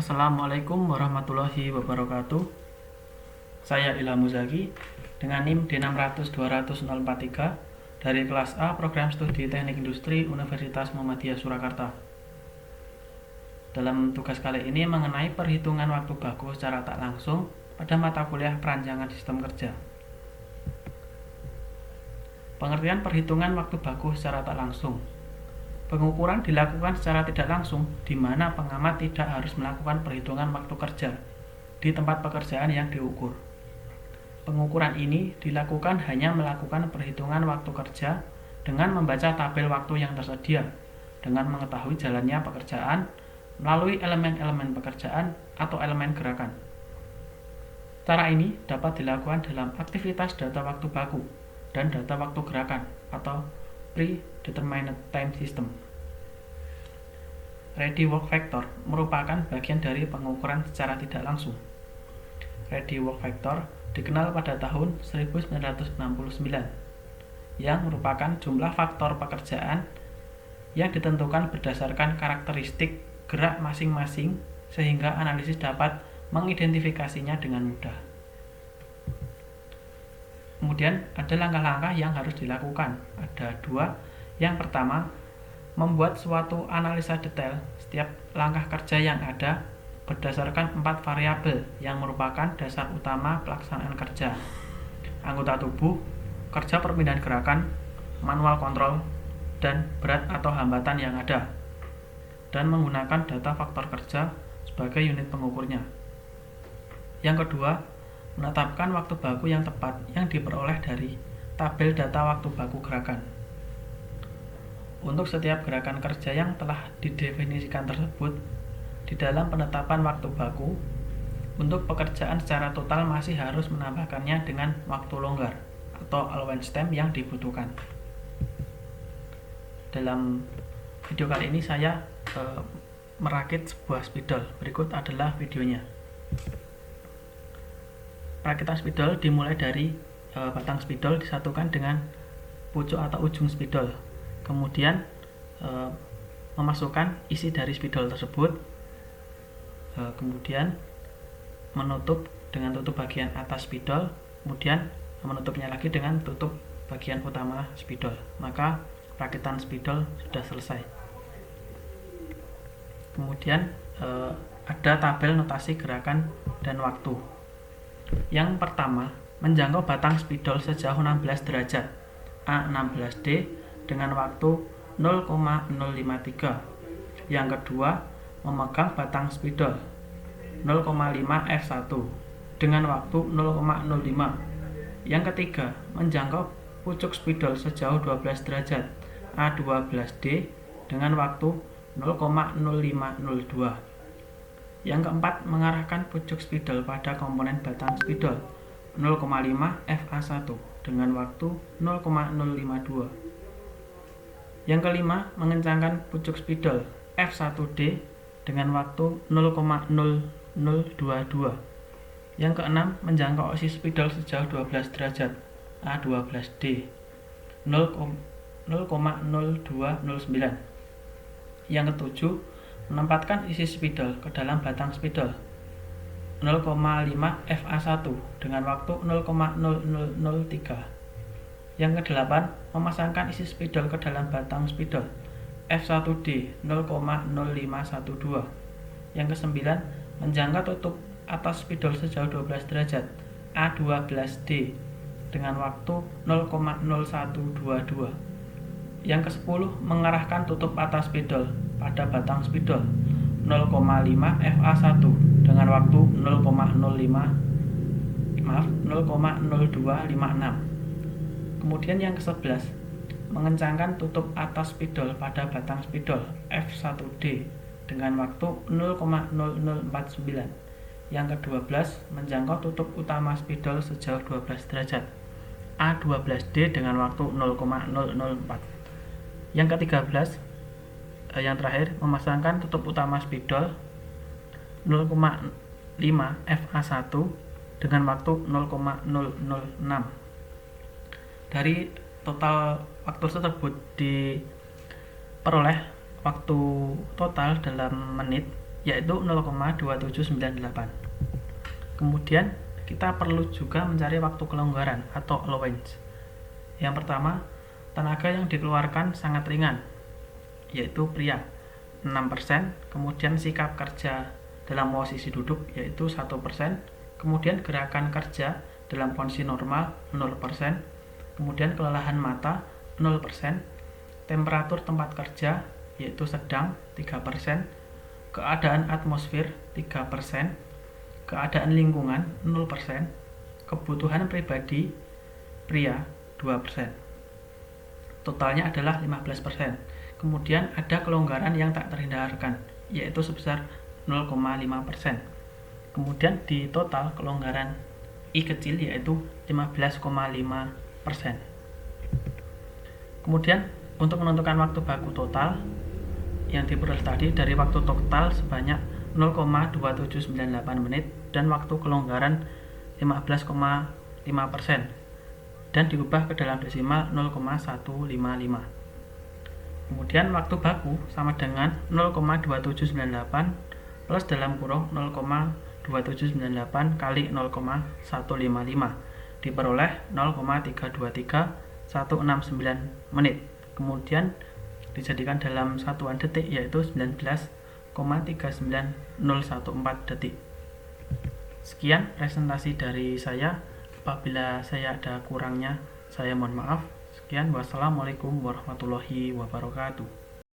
Assalamualaikum warahmatullahi wabarakatuh. Saya Ilham Muzaki dengan NIM D600-200-043 dari kelas A Program Studi Teknik Industri Universitas Muhammadiyah Surakarta. Dalam tugas kali ini mengenai perhitungan waktu baku secara tak langsung pada mata kuliah perancangan sistem kerja. Pengertian perhitungan waktu baku secara tak langsung. Pengukuran dilakukan secara tidak langsung, di mana pengamat tidak harus melakukan perhitungan waktu kerja di tempat pekerjaan yang diukur. Pengukuran ini dilakukan hanya melakukan perhitungan waktu kerja dengan membaca tabel waktu yang tersedia, dengan mengetahui jalannya pekerjaan melalui elemen-elemen pekerjaan atau elemen gerakan. Cara ini dapat dilakukan dalam aktivitas data waktu baku dan data waktu gerakan atau Predetermined Time System. Ready Work Factor merupakan bagian dari pengukuran secara tidak langsung. Ready Work Factor dikenal pada tahun 1969, yang merupakan jumlah faktor pekerjaan yang ditentukan berdasarkan karakteristik gerak masing-masing sehingga analisis dapat mengidentifikasinya dengan mudah. Kemudian ada langkah-langkah yang harus dilakukan. Ada dua. Yang pertama, membuat suatu analisa detail setiap langkah kerja yang ada berdasarkan 4 variabel yang merupakan dasar utama pelaksanaan kerja: anggota tubuh, kerja perpindahan gerakan, manual kontrol, dan berat atau hambatan yang ada, dan menggunakan data faktor kerja sebagai unit pengukurnya. Yang kedua, menetapkan waktu baku yang tepat yang diperoleh dari tabel data waktu baku gerakan. Untuk setiap gerakan kerja yang telah didefinisikan tersebut, di dalam penetapan waktu baku, untuk pekerjaan secara total masih harus menambahkannya dengan waktu longgar atau allowance time yang dibutuhkan. Dalam video kali ini saya merakit sebuah spidol. Berikut adalah videonya. Perakitan spidol dimulai dari batang spidol disatukan dengan pucuk atau ujung spidol. Kemudian memasukkan isi dari spidol tersebut. Kemudian menutup dengan tutup bagian atas spidol. Kemudian menutupnya lagi dengan tutup bagian utama spidol. Maka perakitan spidol sudah selesai. Kemudian ada tabel notasi gerakan dan waktu. Yang pertama, menjangkau batang spidol sejauh 16 derajat A16D dengan waktu 0,053. Yang kedua, memegang batang spidol 0,5 F1 dengan waktu 0,05. Yang ketiga, menjangkau pucuk spidol sejauh 12 derajat A12D dengan waktu 0,0502. Yang keempat, mengarahkan pucuk spidol pada komponen batang spidol 0,5 FA1 dengan waktu 0,052. Yang kelima, mengencangkan pucuk spidol F1D dengan waktu 0,0022. Yang keenam, menjangkau osi spidol sejauh 12 derajat A12D 0,0209. Yang ketujuh, menempatkan isi spidol ke dalam batang spidol 0,5 FA1 dengan waktu 0,0003. Yang kedelapan, memasangkan isi spidol ke dalam batang spidol F1D 0,0512. Yang kesembilan, menjangkau tutup atas spidol sejauh 12 derajat A12D dengan waktu 0,0122. Yang ke-10, mengarahkan tutup atas spidol pada batang spidol 0,5 FA1 dengan waktu 0,0256. Kemudian yang ke-11, mengencangkan tutup atas spidol pada batang spidol F1D dengan waktu 0,0049. Yang ke-12, menjangkau tutup utama spidol sejauh 12 derajat A12D dengan waktu 0,004. Yang ke-13, yang terakhir, memasangkan tutup utama spidol 0,5 FA1 dengan waktu 0,006. Dari total waktu tersebut diperoleh waktu total dalam menit yaitu 0,2798. Kemudian kita perlu juga mencari waktu kelonggaran atau allowance. Yang pertama, tenaga yang dikeluarkan sangat ringan, yaitu pria 6%, kemudian sikap kerja dalam posisi duduk yaitu 1%, kemudian gerakan kerja dalam kondisi normal 0%, kemudian kelelahan mata 0%, temperatur tempat kerja yaitu sedang 3%, keadaan atmosfer 3%, keadaan lingkungan 0%, kebutuhan pribadi pria 2%. Totalnya adalah 15%. Kemudian ada kelonggaran yang tak terhindarkan, yaitu sebesar 0,5%. Kemudian di total kelonggaran I kecil yaitu 15,5%. Kemudian untuk menentukan waktu baku total yang diperoleh tadi dari waktu total sebanyak 0,2798 menit dan waktu kelonggaran 15,5% dan diubah ke dalam desimal 0,155. Kemudian waktu baku sama dengan 0,2798 plus dalam kurung 0,2798 kali 0,155 diperoleh 0,323169 menit. Kemudian dijadikan dalam satuan detik yaitu 19,39014 detik. Sekian presentasi dari saya. Apabila saya ada kurangnya, saya mohon maaf. Sekian, wassalamualaikum warahmatullahi wabarakatuh.